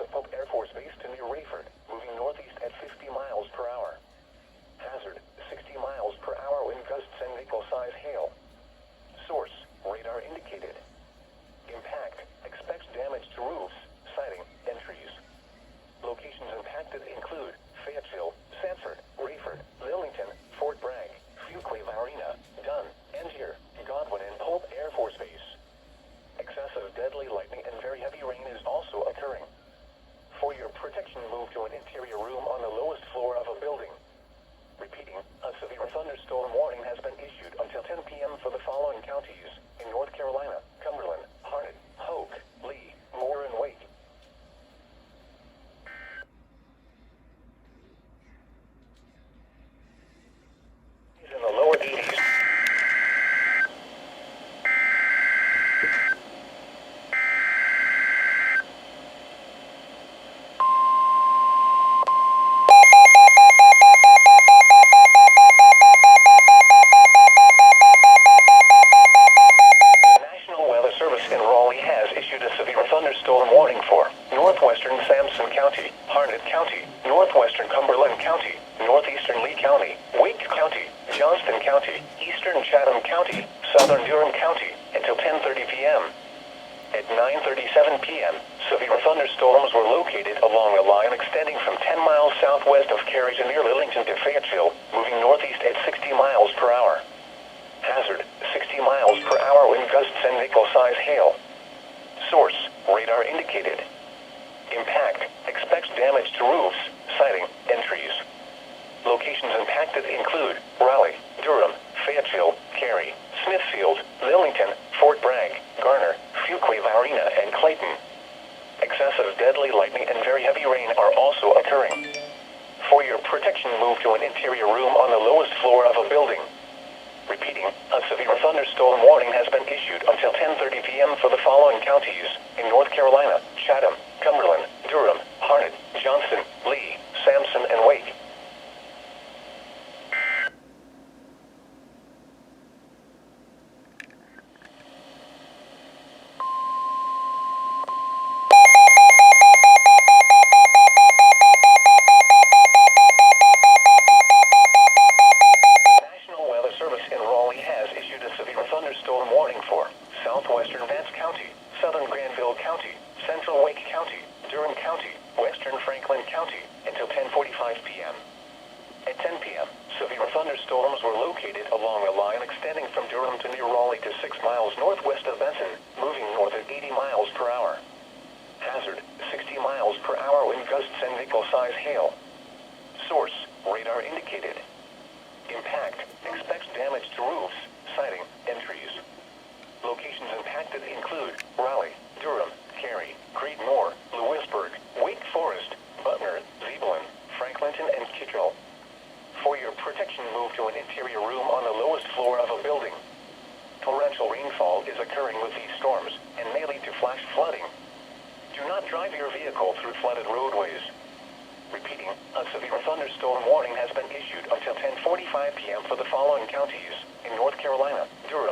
of Pope Air Force Base to near Rayford, moving northeast at 50 miles per hour. Hazard, 60 miles per hour wind gusts and nickel-size hail. Source, radar indicated. Impact, expects damage to roofs, siding, and trees. Locations impacted include Fayetteville, Sanford, Rayford, Lillington, Fort Bragg, Fuquay Varina, Dunn, Angier, Godwin, and Pope Air Force Base. Excessive deadly lightning and very heavy rain is also occurring. For your protection, move to an interior room on the lowest floor of a building. Repeating, a severe thunderstorm warning has been issued until 10 p.m. for the following counties in North Carolina: Cumberland, Harnett, Hoke, Lee, Moore, and Wake. In the lower 80s. Thunderstorm warning for northwestern Sampson County, Harnett County, northwestern Cumberland County, northeastern Lee County, Wake County, Johnston County, eastern Chatham County, southern Durham County, until 10:30 p.m. At 9:37 p.m., severe thunderstorms were located along a line extending from 10 miles southwest of Cary to near Lillington to Fayetteville, moving northeast at 60 miles per hour. Hazard, 60 miles per hour wind gusts and nickel-size hail. Source, radar indicated. Impact, expects damage to roofs, siding, and trees. Locations impacted include Raleigh, Durham, Fayetteville, Cary, Smithfield, Lillington, Fort Bragg, Garner, Fuquay Varina, and Clayton. Excessive deadly lightning and very heavy rain are also occurring. For your protection, move to an interior room on the lowest floor of a building. Repeating, a severe thunderstorm warning has been issued until 10:30 p.m. for the following counties in North Carolina: Chatham, Cumberland, Durham, Harnett, Johnston, Lee, Sampson, and Wake. Thunderstorm warning for southwestern Vance County, southern Granville County, central Wake County, Durham County, western Franklin County, until 10:45 p.m. At 10 p.m., severe thunderstorms were located along a line extending from Durham to near Raleigh to 6 miles northwest of Benson, moving north at 80 miles per hour. Hazard, 60 miles per hour wind gusts and nickel-size hail. Source, radar indicated. Impact, expects damage to roofs, siding, and trees. Locations impacted include Raleigh, Durham, Cary, Creedmoor, Lewisburg, Wake Forest, Butner, Zebulon, Franklinton, and Kittrell. For your protection, move to an interior room on the lowest floor of a building. Torrential rainfall is occurring with these storms and may lead to flash flooding. Do not drive your vehicle through flooded roadways. Repeating, a severe thunderstorm warning has been issued until 10:45 p.m. for the following counties in North Carolina: Durham,